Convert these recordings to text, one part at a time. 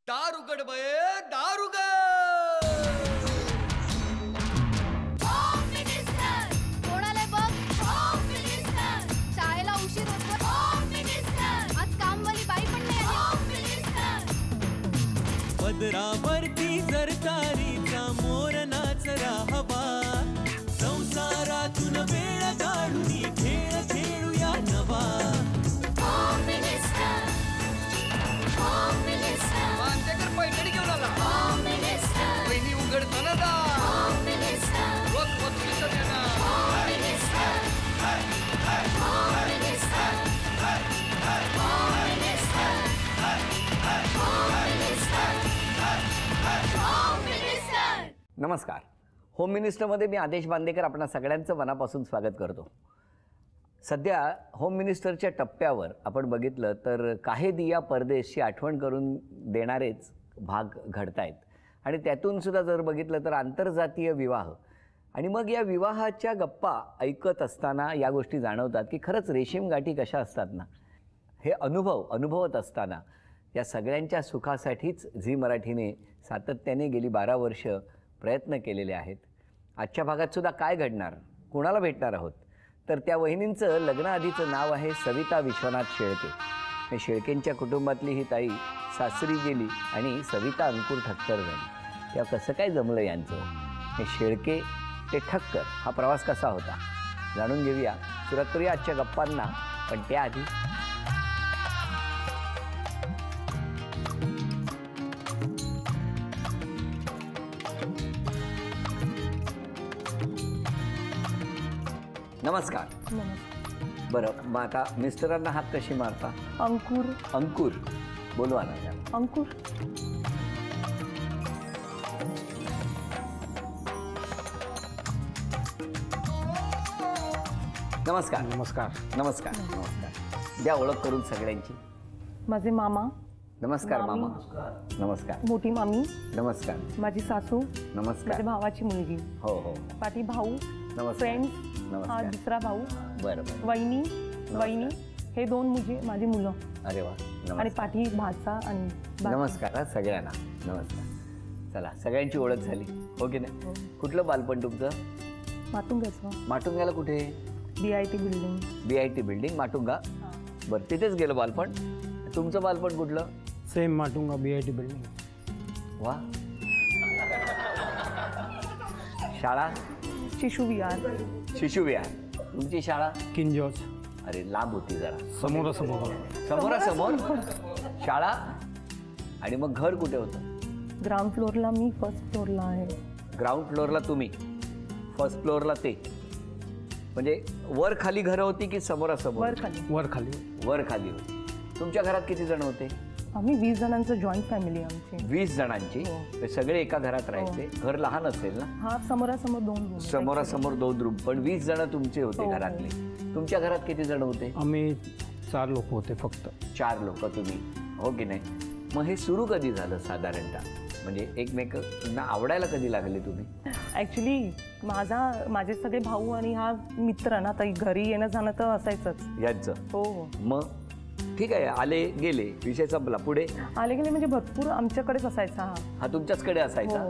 दार उघड बये, दार उघड. कोणाला बघ, शाळेला उशीर होतो. आज कामवाली बाई पण नाही आली. पदरावरती जर तारीचा मोर नाचरा हवा, संसारातून वेळ काढून खेळ खेळूया नवा. मांतेकर पैठणी घेऊन आला. वहिनी उघडताना दार. रोज बक्षीस देणार. नमस्कार. होम मिनिस्टरमध्ये मी आदेश बांदेकर आपणा सगळ्यांचं मनापासून स्वागत करतो. सध्या होम मिनिस्टरच्या टप्प्यावर आपण बघितलं तर काहे दिया परदेशची आठवण करून देणारेच भाग घडतायत आणि त्यातूनसुद्धा जर बघितलं तर आंतरजातीय विवाह आणि मग या विवाहाच्या गप्पा ऐकत असताना या गोष्टी जाणवतात की खरंच रेशीम गाठी कशा असतात ना. हे अनुभवत असताना या सगळ्यांच्या सुखासाठीच झी मराठीने सातत्याने गेली 12 वर्ष प्रयत्न केलेले आहेत. आजच्या भागातसुद्धा काय घडणार, कोणाला भेटणार आहोत, तर त्या वहिनींचं लग्नाआधीचं नाव आहे सविता विश्वनाथ शेळके. हे शेळकेंच्या कुटुंबातली ही ताई सासरी गेली आणि सविता अंकुर ठक्कर झाली. तेव्हा कसं काय जमलं यांचं. हे शेळके ते ठक्कर हा प्रवास कसा होता जाणून घेऊया. सुरुवात करूया आजच्या गप्पांना, पण त्याआधी नमस्कार. बरं, मग आता मिस्टरांना हात कशी मारता? अंकुर. अंकुर बोलवा ना. अंकुर. नमस्कार. नमस्कार. नमस्कार. नमस्कार. द्या ओळख करून सगळ्यांची. माझे मामा. नमस्कार मामी. मामा. नमस्कार. मोठी मामी. नमस्कार. माझी सासू. नमस्कार. माझ्या भावाची मुलगी. हो हो. पाठी भाऊ. नमस्कार. फ्रेंड्स. हा नमस्कार. दुसरा भाऊ. बरं बरं. वहिनी. हे दोन माझी मुलं. अरे वा. आणि नमस्कार. पाठी भाचा आणि बाकी. नमस्कार हा सगळ्यांना. नमस्कार. चला सगळ्यांची ओळख झाली हो की नाही. कुठलं बालपण तुमचं? माटुंग्याचं. माटुंग्याला कुठे? BIT building. BIT building Matunga. बरं, तिथेच गेलं बालपण. तुमचं बालपण कुठलं? Same Matunga BIT building. वा. शाळा? शिशुविहार. शिशुविहार. तुमची शाळा? King George. अरे लांब होती जरा. समोरासमोर. समोरासमोर शाळा. आणि मग घर कुठे होतं? ग्राउंड फ्लोअरला मी, फर्स्ट फ्लोअरला आहे. ग्राउंड फ्लोअरला तुम्ही, फर्स्ट फ्लोअरला ते. म्हणजे वर खाली घरं होती की समोरासमोर? वर खाली होती. तुमच्या घरात किती जण होते? आम्ही 20 जणांचं जॉईंट फॅमिली आमची. 20 जणांची. ते सगळे एका घरात राहायचे. घर लहान असेल ना? हा समोरासमोर 2 रूम. समोरासमोर 2 रूम, पण 20 जण तुमचे होते घरातले. तुमच्या घरात किती जण होते? आम्ही 4 लोक होते फक्त. 4 लोक तुम्ही हो की नाही. मग हे सुरू कधी झालं साधारणतः, म्हणजे एकमेकांना आवडायला कधी लागले तुम्ही? ॲक्च्युली माझे सगळे भाऊ आणि हा मित्र ना, तर घरी येणं जाणं तर असायचंच यांचं. हो. मग ठीक आहे, आले गेले, विषय संपला. पुढे आले गेले म्हणजे भरपूर आमच्याकडेच असायचा. हा तुमच्याचकडे असायचा.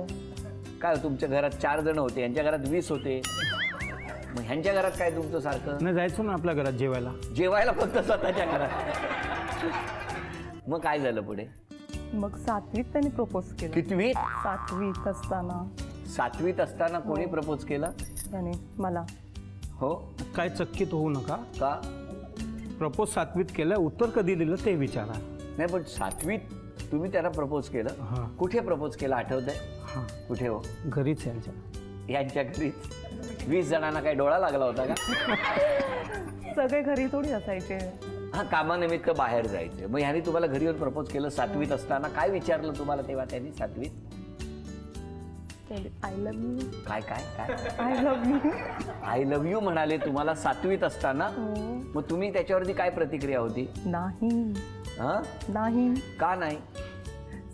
काय तुमच्या घरात 4 जण होते, यांच्या घरात 20 होते. मग ह्यांच्या घरात काय तुमचं सारखं? नाही, जायचो ना आपल्या घरात जेवायला फक्त स्वतःच्या घरात. मग काय झालं पुढे? मग 7वीत त्यांनी प्रपोज केलं. कितवीत? 7वीत असताना. 7वीत असताना कोणी प्रपोज केलं? त्याने मला. हो. काय चक्कीत होऊ नका. का? प्रपोज 7वीत केलं, उत्तर कधी दिलं ते विचारा. नाही, पण 7वीत तुम्ही त्याला प्रपोज केलं. हां. कुठे प्रपोज केलं आठवतंय? हां. कुठे हो? घरीच यांच्या. यांच्या घरीच. 20 जणांना काय डोळा लागला होता का? सगळे घरी थोडी असायचे. हा, कामानिमित्त बाहेर जायचे. मग ह्यानी तुम्हाला घरी येऊन प्रपोज केलं 7वीत असताना. काय विचारलं तुम्हाला तेव्हा त्यांनी 7वीत? I love you. काय काय काय? I love you. I love you म्हणाले तुम्हाला 7वीत असताना. मग तुम्ही त्याच्यावरती काय प्रतिक्रिया होती? नाही. हा, नाही. का नाही?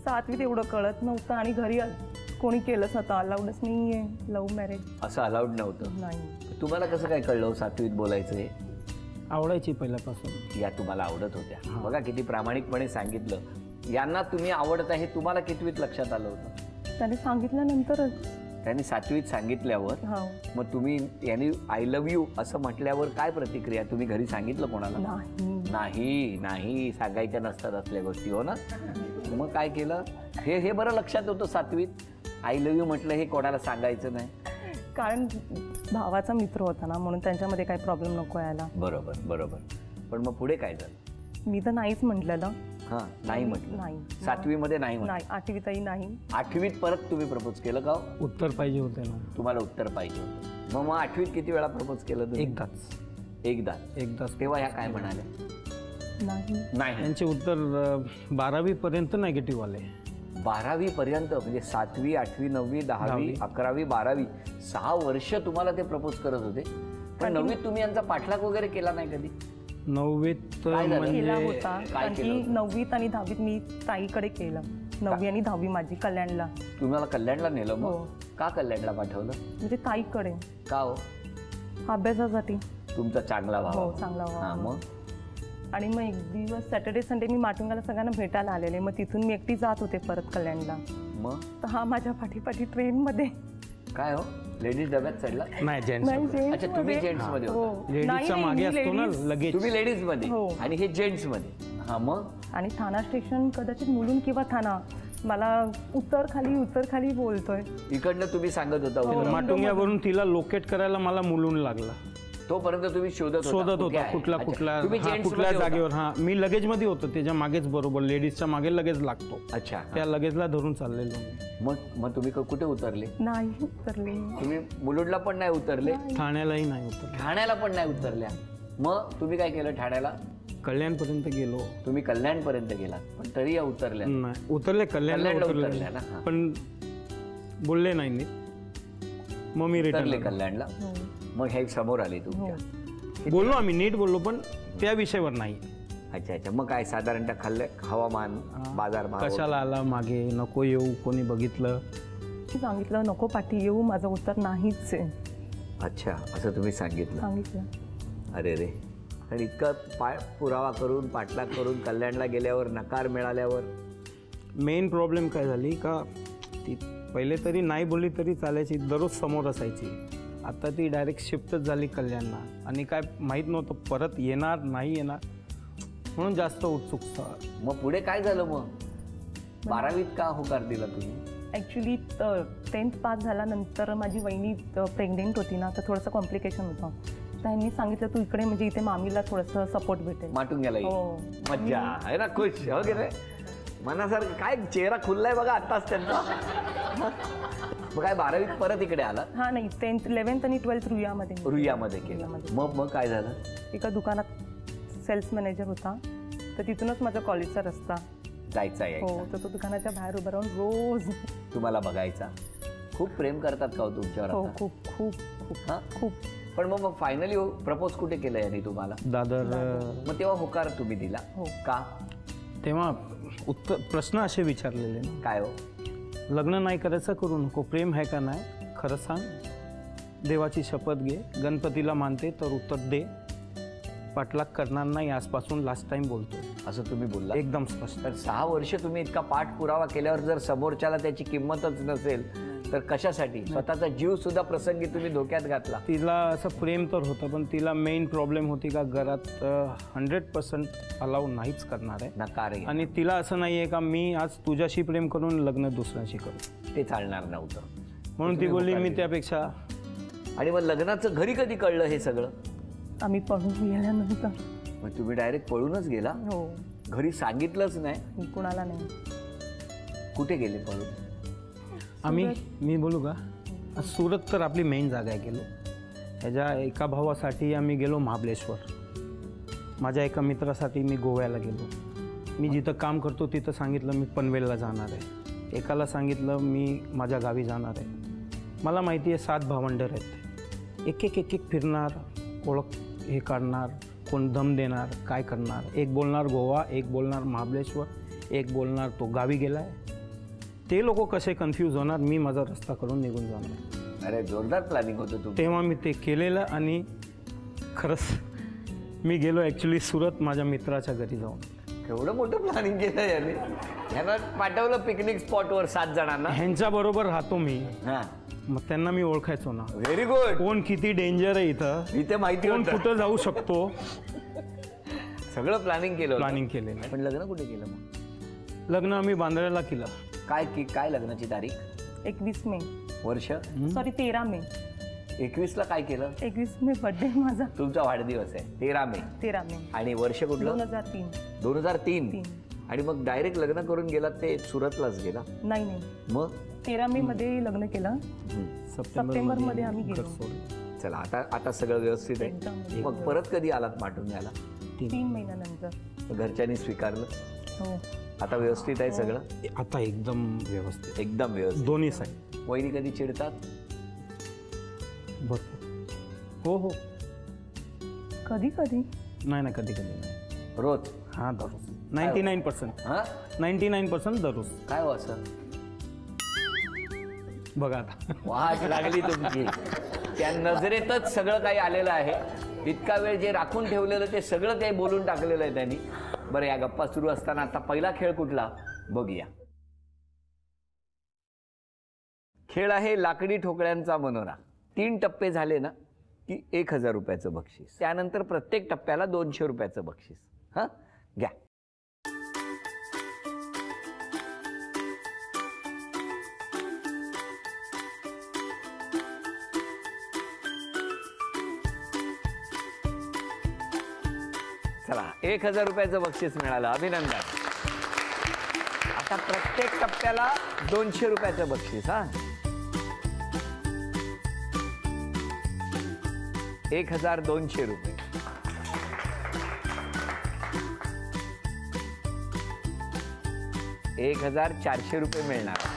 7वीत एवढं कळत नव्हतं आणि घरी कोणी केलंच नव्हतं. अलाउडच नाहीये लव्ह मॅरेज. असं अलाउड नव्हतं? नाही. तुम्हाला कसं काय कळलं 7वीत बोलायचं हे? आवडायची पहिल्यापासून. या तुम्हाला आवडत होत्या. बघा किती प्रामाणिकपणे सांगितलं. यांना तुम्ही आवडता हे तुम्हाला कितवीत लक्षात आलं होतं? त्याने सांगितल्यानंतरच. त्यांनी 7वीत सांगितल्यावर हो. मग तुम्ही यांनी आय लव्ह यू असं म्हटल्यावर काय प्रतिक्रिया? तुम्ही घरी सांगितलं कोणाला? नाही. नाही सांगायच्या नसतात असल्या गोष्टी, हो ना? मग काय केलं? हे बरं लक्षात होतं 7वीत आय लव्ह यू म्हटलं हे कोणाला सांगायचं नाही. कारण भावाचा मित्र होता ना, म्हणून त्यांच्यामध्ये काही प्रॉब्लेम नको यायला. बरोबर. पण मग पुढे काय झालं? मी तर नाहीच म्हटलेलं. हां, नाही म्हटलं. नाही. 7वीमध्ये नाही म्हटलं. नाही, 8वीतही नाही. 8वीत परत तुम्ही प्रपोज केलं का? उत्तर पाहिजे होते ना. तुम्हाला उत्तर पाहिजे होतं. मग 8वीत किती वेळा प्रपोज केलं तुम्ही? एकदाच. तेव्हा ह्या काय म्हणाल्या? नाही. त्यांचे उत्तर 12वी पर्यंत निगेटिव्ह आले. 12वी पर्यंत म्हणजे 7वी, 8वी, 9वी, 10वी, 11वी, 12वी 6 वर्ष तुम्हाला ते प्रपोज करत होते. पण 9वीत तुम्ही यांचा पाठलाग वगैरे केला नाही कधी? 9वीत काय झालं? केला म्हणजे होता. कारण की 9वीत आणि 10वीत मी ताईकडे केलं. 9वी आणि 10वी माझी कल्याणला. तुम्हाला कल्याणला नेलं? मग हो. का कल्याणला पाठवलं? म्हणजे ताईकडे. का हो? अभ्यासासाठी. तुमचा चांगला भाव. हो, चांगला भाव. हां, मग आणि मग एक दिवस सॅटर्डे संडे मी माटुंगाला सगळ्यांना भेटायला आलेले. मग तिथून मी एकटी जात होते परत कल्याणला. मग तर हा माझ्या पाठीपाठी ट्रेनमध्ये. काय हो? लेडीज डब्यात चढला? नाही, जेंट्स. अच्छा, तुम्ही जेंट्स मध्ये होता. हो. लेडीजचा मागे असतो ना लगेच. तुम्ही लेडीज मध्ये हो. आणि हे जेंट्स मध्ये. हा, मग आणि ठाणा स्टेशन कदाचित मुलुंड किंवा ठाणा, मला उत्तर खाली बोलतोय. इकडनं तुम्ही सांगत होता हो. उत्तर. माटुंग्यावरून तिला लोकेट करायला मला मुलून लागला. तोपर्यंत तुम्ही शोधत होता कुठे आहे? कुठल्या अच्छा, कुठल्या जागेवर. हा, मी लगेज मध्ये होतो, त्याच्या मागेच बरोबर लेडीजच्या मागे लगेज लागतो. अच्छा, त्या लगेजला धरून चाललेलो मी. मग तुम्ही कुठे उतरले? नाही उतरले. तुम्ही मुलुंडला पण नाही उतरले? ठाण्यालाही नाही उतरले. ठाण्याला पण नाही उतरल्या? मग तुम्ही काय केलं ठाण्याला? कल्याणपर्यंत गेलो. तुम्ही कल्याणपर्यंत गेलात पण तरी या उतरल्या नाही? उतरले, कल्याणला उतरले ना. हां. पण बोलले नाही मी. मग मी उतरले रिटर्न कल्याणला. मग हे समोर आले तुमच्या? बोललो आम्ही, नीट बोललो, पण त्या विषयावर नाही. अच्छा. मग काय साधारणतः हवामान, बाजारभाव कशाला आला मागे, नको येऊ, कोणी बघितलं? सांगितलं नको पाठी येऊ, माझं उत्तर नाहीच आहे. अच्छा, असं तुम्ही सांगितलं. अरे रे. आणि इतकं पुरावा करून पाठलाग करून कल्याणला गेल्यावर नकार मिळाल्यावर मेन प्रॉब्लेम काय झाली का, ती पहिले तरी नाही बोलली तरी चालायची, दररोज समोर असायची. आता ती डायरेक्ट शिफ्टच झाली कल्याणला. आणि काय माहीत नव्हतं परत येणार नाही येणार, म्हणून जास्त उत्सुकता. मग पुढे काय झालं? मग 12वीत का होकार दिला तुम्ही? ॲक्च्युली 10th पास झाल्यानंतर माझी वहिनी प्रेग्नेंट होती ना, तर थोडंसं कॉम्प्लिकेशन होतं. त्यांनी सांगितलं तू इकडे, म्हणजे इथे मामीला थोडंसं सपोर्ट भेटेल. माटुंग्याला हो. मज्जा आहे ना, खुश हो गे मनासारखं. काय चेहरा खुललाय बघा आत्ताच त्यांचा. मग काय 12वीत परत इकडे आला? हां, नाही 10th 11th आणि 12th रुईयामध्ये केलं. मग काय झालं? एका दुकानात सेल्स मॅनेजर होता, तर तिथूनच माझा कॉलेजचा रस्ता जायचा. हो, तर तो दुकानाच्या बाहेर उभं राहून रोज तुम्हाला बघायचा. खूप प्रेम करतात का हो तुमच्यावर? हो, आता? खूप खूप खूप हां? खूप. पण मग फायनली प्रपोज कुठे केलं यांनी तुम्हाला? दादर. मग तेव्हा होकार तुम्ही दिला हो. का? तेव्हा प्रश्न असे विचारलेले ना, काय हो? लग्न नाही करायचं, करू नको, प्रेम आहे का नाही, खरं सांग, देवाची शपथ घे, गणपतीला मानते तर उत्तर दे, पाठलाग करणार नाही, आजपासून लास्ट टाइम बोलतो, असं तुम्ही बोलला? एकदम स्पष्ट. तर 6 वर्ष तुम्ही इतका पाठपुरावा केल्यावर जर समोरच्याला त्याची किंमतच नसेल तर कशासाठी? स्वतःचा जीव सुद्धा प्रसंगी तुम्ही धोक्यात घातला. तिला असं प्रेम तर होतं, पण तिला मेन प्रॉब्लेम होती का घरात 100% अलाउ नाहीच करणार आहे. नकार आहे. आणि तिला असं नाही आहे का मी आज तुझ्याशी प्रेम करून लग्न दुसऱ्याशी करू, ते चालणार नव्हतं. म्हणून ती बोलली मी त्यापेक्षा. आणि मग लग्नाचं घरी कधी कळलं हे सगळं? आम्ही पळून गेल्यानंतर. मग तुम्ही डायरेक्ट पळूनच गेला? हो. घरी सांगितलंच नाही? कुणाला नाही. कुठे गेले पळून? मी बोलू का, सुरत तर आपली मेन जागा आहे. गेलो ह्याच्या एका भावासाठी आम्ही गेलो महाबळेश्वर, माझ्या एका मित्रासाठी मी गोव्याला गेलो, मी जिथं काम करतो तिथं सांगितलं मी पनवेलला जाणार आहे, एकाला सांगितलं मी माझ्या गावी जाणार आहे. मला माहिती आहे 7 भावंडर आहेत, एक एक फिरणार, ओळख हे काढणार, कोण दम देणार, काय करणार, एक बोलणार गोवा, एक बोलणार महाबळेश्वर, एक बोलणार तो गावी गेला आहे. ते लोक कसे कन्फ्यूज होणार, मी माझा रस्ता करून निघून जाणार. अरे जोरदार प्लॅनिंग होतं तुमचं. तेव्हा मी ते केलेलं. आणि खरंच मी गेलो ॲक्च्युली सुरत माझ्या मित्राच्या घरी जाऊन. केवढं मोठं प्लॅनिंग केलं याने. ह्यांना पाठवलं पिकनिक स्पॉटवर 7 जणांना. ह्यांच्या बरोबर राहतो मी, हा, मग त्यांना मी ओळखायचो ना, व्हेरी गुड. कोण किती डेंजर आहे इथं, इथे माहिती कोण होतं. कुठं जाऊ शकतो, सगळं प्लॅनिंग केलं होतं. प्लॅनिंग केलेलं आहे. पण लग्न कुठे केलं मग? लग्न आम्ही बांद्र्याला केलं. काय लग्नाची तारीख, 21 मे, वर्ष? सॉरी 13 मे. 21ला काय केलं? 21 मे बर्थडे माझा. तुमचा वाढदिवस आहे 13 मे. 13 मे. आणि वर्ष कुठलं? 2003. 2003. आणि मग डायरेक्ट लग्न करून गेलात ते सुरतलाच गेला? नाही, मग 13 मे मध्ये लग्न केलं. सप्टेंबर मध्ये आम्ही गेलो. चला, आता सगळं व्यवस्थित आहे. मग परत कधी आलात माटून याला? 3 महिन्यानंतर. घरच्यांनी स्वीकारलं? हो. आता व्यवस्थित आहे सगळं? आता एकदम व्यवस्थित, एकदम व्यवस्थित. दोन्ही साईड. वहिनी कधी चिडतात? भरपूर. हो. कधी कधी नाही, कधी नाही. रोज? हा, दररोज. 99%. हा, 99% दररोज. काय हो असं? बघा आता वाट लागली तुमची. त्या नजरेतच सगळं काही आलेलं आहे. इतका वेळ जे राखून ठेवलेलं ते सगळं काही बोलून टाकलेलं आहे त्यांनी. बरं, या गप्पा सुरू असताना आता पहिला खेळ कुठला बघूया. खेळ आहे लाकडी ठोकळ्यांचा मनोरा. 3 टप्पे झाले ना की 1000 रुपयाचं बक्षीस. त्यानंतर प्रत्येक टप्प्याला 200 रुपयाचं बक्षीस. हा, घ्या. चला, 1000 रुपयाचं बक्षीस मिळालं. अभिनंदन. आता प्रत्येक टप्प्याला 200 रुपयाचं बक्षीस. हा, 1200 रुपये. ₹1400 मिळणार.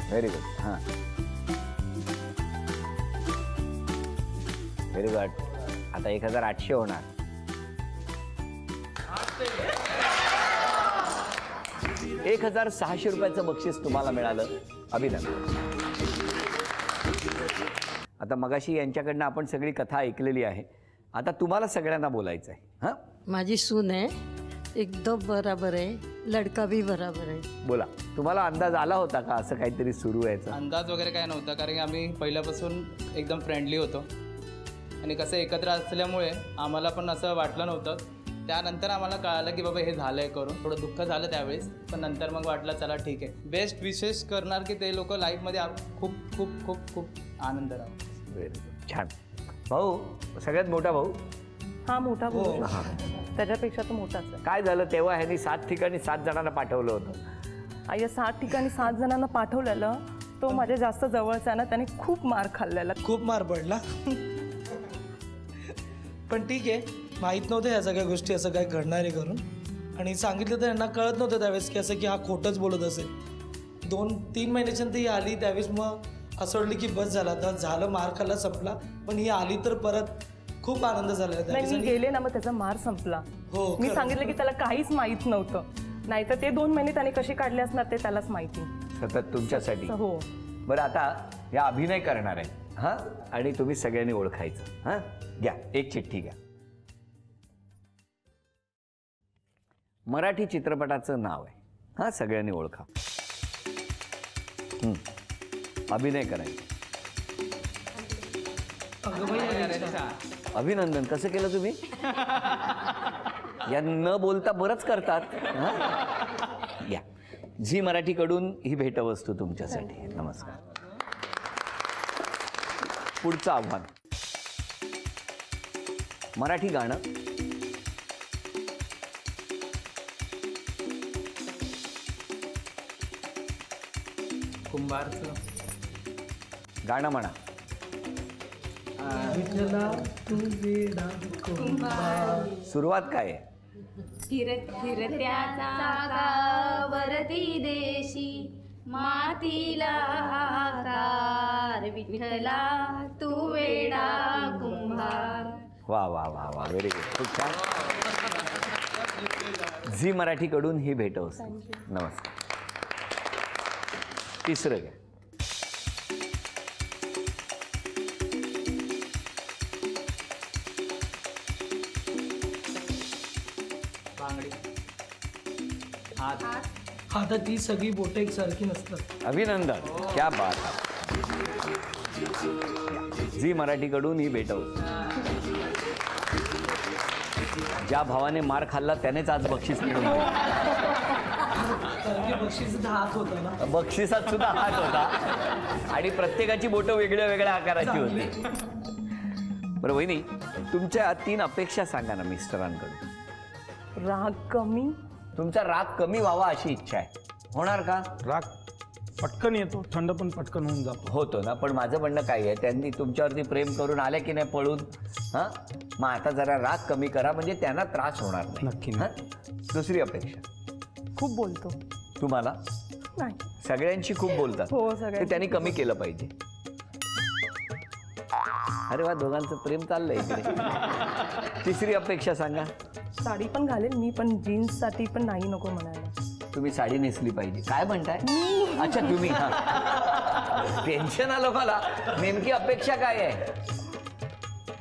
Very good. हां, व्हेरी गुड. आता 1800 होणार. ₹1600 रुपयाचं बक्षीस तुम्हाला मिळालं. अभिनंदन. आता मगाशी यांच्याकडनं आपण सगळी कथा ऐकलेली आहे. आता तुम्हाला सगळ्यांना बोलायचं आहे. हां, माझी सून आहे, एकदम बराबर आहे, लडका भी बराबर आहे. बोला. तुम्हाला अंदाज आला होता का असं काहीतरी सुरू व्हायचं? अंदाज वगैरे काय नव्हता, कारण की आम्ही पहिल्यापासून एकदम फ्रेंडली होतो आणि कसं एकत्र असल्यामुळे आम्हाला पण असं वाटलं नव्हतं. त्यानंतर आम्हाला कळालं की बाबा हे झालं आहे करून. थोडं दुःख झालं त्यावेळेस, पण नंतर मग वाटलं चला ठीक आहे. बेस्ट विशेष करणार की ते लोक लाईफमध्ये खूप खूप खूप खूप आनंद राहतो. Very good. छान. भाऊ, सगळ्यात मोठा भाऊ? हा, मोठा भाऊ. त्याच्यापेक्षा तो मोठाच आहे. काय झालं तेव्हा ह्यांनी 7 ठिकाणी 7 जणांना पाठवलं होतं. या 7 ठिकाणी 7 जणांना पाठवलेलं. तो माझ्या जास्त जवळचा ना, त्याने खूप मार खाल्लेला. खूप मार पडला. पण ठीक आहे, माहीत नव्हतं ह्या सगळ्या गोष्टी असं काय घडणार आहे करून. आणि सांगितलं तर यांना कळत नव्हतं त्यावेळेस की असं की हा खोटंच बोलत असेल. 2-3 महिन्याच्यानंतर ही आली. त्यावेळेस मग असं वाटलं की बस झाला, तर झालं, मार खाल्ला, संपला. पण ही आली तर परत खूप आनंद झाला. नाही, मी गेले ना, मग त्याचा मार संपला. हो, मी सांगितलं की त्याला काहीच माहीत नव्हतं. नाहीतर ते 2 महिने त्याने कसे काढले असणार ते त्यालाच माहिती. सतत तुमच्यासाठी. हो. बरं, आता या अभिनय करणार आहे. हां, आणि तुम्ही सगळ्यांनी ओळखायचं. हां, घ्या, एक चिठ्ठी घ्या. मराठी चित्रपटाचं नाव आहे. हां, सगळ्यांनी ओळखा. अभिनय करायचं. अभिनंदन. कसं केलं तुम्ही? या न बोलता बरंच करतात. या, झी मराठीकडून ही भेटवस्तू तुमच्यासाठी. नमस्कार. पुढचं आव्हान, मराठी गाणं. कुंभारचं गाणं म्हणा. सुरुवात काय आहे? फिरत्याचा वरती देशी मातीला आकार विठ्ठला तू वेडा कुंभार. वा वा वा वा, व्हेरी गुड. खूप छान. झी मराठीकडून ही भेटवस्तू. नमस्कार. तिसरं घ्या. बांगडी, हात, हातातली सगळी बोटं एकसारखी नसतात. अभिनंदन. क्या बात आहे. झी मराठीकडून ही भेट होती. ज्या भावाने मार खाल्ला त्यानेच आज बक्षीस मिळवून दिलं. कारण की बक्षिसाचा हात होता ना. बक्षिसात सुद्धा हात होता आणि प्रत्येकाची बोटं वेगळ्या वेगळ्या आकाराची होती. बरं वहिनी, तुमच्या 3 अपेक्षा सांगा ना मिस्टरांकडून. राग कमी. तुमचा राग कमी व्हावा अशी इच्छा आहे. होणार का? राग पटकन येतो, थंड पण पटकन होऊन जातो. होतो ना, पण माझं म्हणणं काय आहे, त्यांनी तुमच्यावरती प्रेम करून आले की नाही पळून, हां मग आता जरा राग कमी करा म्हणजे त्यांना त्रास होणार नाही. नक्की. हां. दुसरी अपेक्षा. खूप बोलतो. तुम्हाला नाही. सगळ्यांशी खूप बोलतात. हो, ते सगळ्यांशी. त्यांनी कमी केलं पाहिजे. अरे वा, दोघांचं प्रेम चाललंय इकडे. तिसरी अपेक्षा सांगा. साडी पण घालेल मी, पण जीन्ससाठी पण नाही नको म्हणायला. तुम्ही साडी नेसली पाहिजे. काय म्हणताय? अच्छा तुम्ही. टेन्शन आलं मला. नेमकी अपेक्षा काय आहे?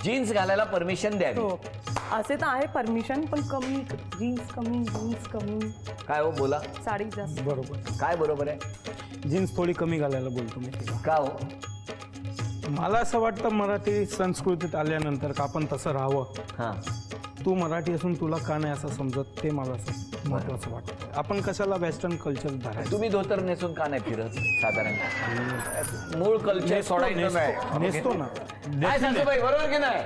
जीन्स घालायला परमिशन द्यावी. हो, असे तर आहे परमिशन, पण कमी. जीन्स कमी, जीन्स कमी. काय हो, बोला. साडी जास्त. बरोबर. काय बरोबर आहे? जीन्स थोडी कमी घालायला बोलतो मी तिला. का हो? मला असं वाटतं मराठी संस्कृतीत आल्यानंतर का आपण तसं राहावं. हां. तू मराठी असून तुला का नाही असं समजत, ते मला असं महत्त्वाचं वाटतं. आपण कशाला वेस्टर्न कल्चर धरायचं. तुम्ही धोतर नेसून का नाही फिरत साधारण? मूळ कल्चर सोडायचं नाही. नेसतो ना. काय सासूबाई, बरोबर की नाही?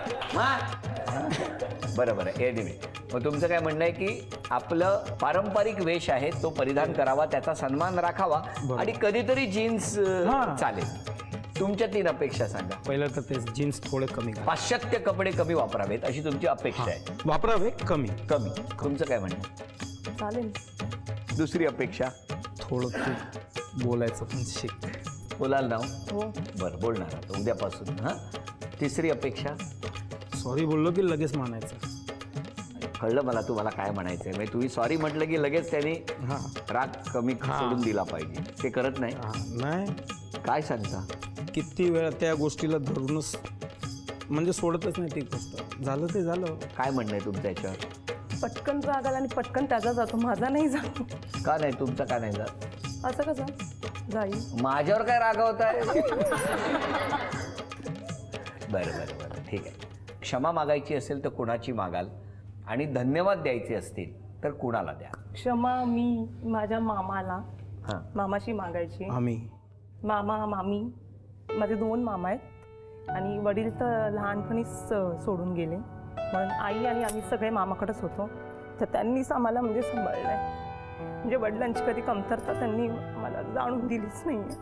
बरोबर आहे. एनिवे, मग तुमचं काय म्हणणं आहे की आपलं पारंपरिक वेश आहे तो परिधान करावा, त्याचा सन्मान राखावा आणि कधीतरी जीन्स चालेल. तुमच्या 3 अपेक्षा सांगा. पहिलं तर ते जीन्स थोडे कमी घाला. पाश्चात्य कपडे कमी वापरावेत अशी तुमची अपेक्षा आहे. वापरावे कमी. कमी. तुमचं काय म्हणणं? चालेल. दुसरी अपेक्षा. थोडं तू बोलायचं पण शिक. बोलाल ना? हो. बरं, बोलणार आता उद्यापासून. हां. तिसरी अपेक्षा. सॉरी बोललो की लगेच मानायचं. कळलं मला तुम्हाला काय म्हणायचं आहे. म्हणजे तुम्ही सॉरी म्हटलं की लगेच त्यांनी राग कमी सोडून दिला पाहिजे. ते करत नाही. नाही. काय सांगता? किती वेळा त्या गोष्टीला धरूनच म्हणजे सोडतच नाही ती गोष्ट. झालं ते झालं. काय म्हणणं आहे तुमचं याच्यावर? पटकन राग आला आणि पटकन त्याचा जातो, माझा नाही जातो. का नाही? तुमचा का नाही जात? असं कसं जाईल? माझ्यावर काय रागवत आहे? बरं बरं बरं, ठीक आहे. क्षमा मागायची असेल तर कुणाची मागाल आणि धन्यवाद द्यायचे असतील तर कुणाला द्या? क्षमा मी माझ्या मामाला, हां, मामाशी मागायची. आम्ही मामा मामी, माझे 2 मामा आहेत आणि वडील तर लहानपणीच सोडून गेले, म्हणून आई आणि आम्ही सगळे मामाकडेच होतो. तर त्यांनीच आम्हाला म्हणजे सांभाळलं आहे. म्हणजे वडिलांची कधी कमतरता त्यांनी मला जाणून दिलीच नाही आहे.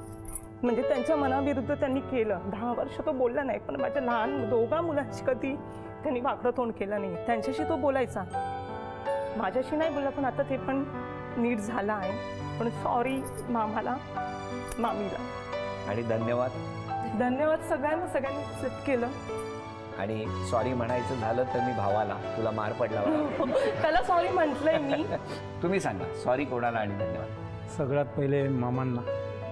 म्हणजे त्यांच्या मनाविरुद्ध त्यांनी केलं. 10 वर्ष तो बोलला नाही, पण माझ्या लहान 2 मुलांची कधी त्यांनी वाकडं तोंड केलं नाही. त्यांच्याशी तो बोलायचा, माझ्याशी नाही बोलला, पण आता ते पण नीट झालं आहे. पण सॉरी मामाला, मामीला आणि धन्यवाद. धन्यवाद सगळ्यांना, सगळ्यांनी एक्सेप्ट केलं. आणि सॉरी म्हणायचं झालं तर मी भावाला, तुला मार पडला मला. त्याला सॉरी म्हटलंय मी. तुम्ही सांगा सॉरी कोणाला आणि धन्यवाद? सगळ्यात पहिले मामांना.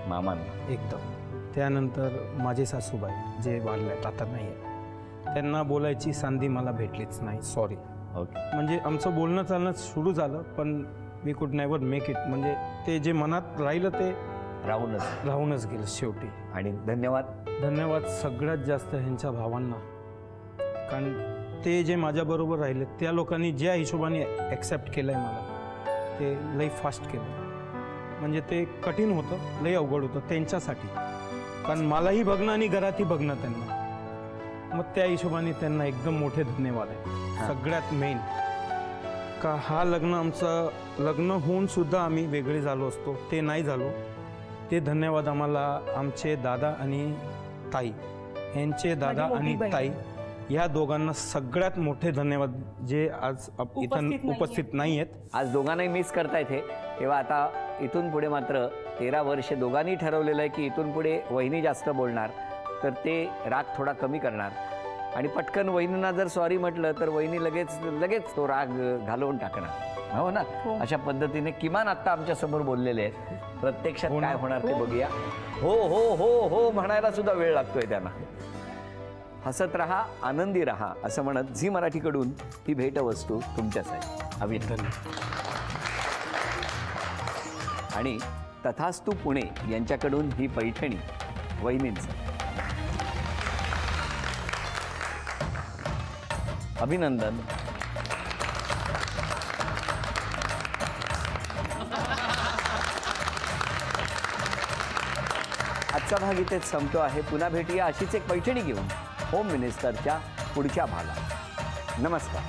मामांना एकदम. त्यानंतर माझे सासूबाई जे वारल्यात, आता नाही आहे, त्यांना बोलायची संधी मला भेटलीच नाही. सॉरी. ओके. म्हणजे आमचं बोलणं चालणं सुरू झालं पण वी कुड नेवर मेक इट. म्हणजे ते जे मनात राहिलं ते राहूनच गेलं शेवटी. आणि धन्यवाद. धन्यवाद सगळ्यात जास्त ह्यांच्या भावांना, कारण ते जे माझ्याबरोबर राहिले, त्या लोकांनी ज्या हिशोबाने ॲक्सेप्ट केलं आहे मला, ते लई फास्ट केलं. म्हणजे ते कठीण होतं, लई अवघड होतं त्यांच्यासाठी, कारण मलाही बघणं आणि घरातही बघणं त्यांना. मग त्या हिशोबाने त्यांना एकदम मोठे धन्यवाद आहे. सगळ्यात मेन का हा लग्न होऊन सुद्धा आम्ही वेगळे झालो असतो, ते नाही झालो. ते धन्यवाद आम्हाला आमचे दादा आणि ताई, यांचे दादा आणि ताई, या दोघांना सगळ्यात मोठे धन्यवाद, जे आज इथं उपस्थित नाही आहेत. आज दोघांनाही मिस करतायत हे. तेव्हा आता इथून पुढे मात्र 13 वर्ष दोघांनी ठरवलेलं आहे की इथून पुढे वहिनी जास्त बोलणार, तर ते राग थोडा कमी करणार. आणि पटकन वहिनींना जर सॉरी म्हटलं तर वहिनी लगेच तो राग घालवून टाकणार. हो ना. अशा पद्धतीने किमान आता आमच्या समोर बोललेले आहेत. प्रत्यक्षात काय होणार ते बघूया. हो हो हो हो म्हणायला सुद्धा वेळ लागतोय त्यांना. हसत रहा, आनंदी रहा असं म्हणत झी मराठीकडून ही भेटवस्तू तुमच्यासाठी. अभिनंदन. आणि तथास्तु पुणे यांच्याकडून ही पैठणी वहिनींचं. अभिनंदन. आजचा भाग इथेच संपतो आहे. पुन्हा भेटूया अशीच एक पैठणी घेऊन होम मिनिस्टरच्या पुढच्या भागात. नमस्कार.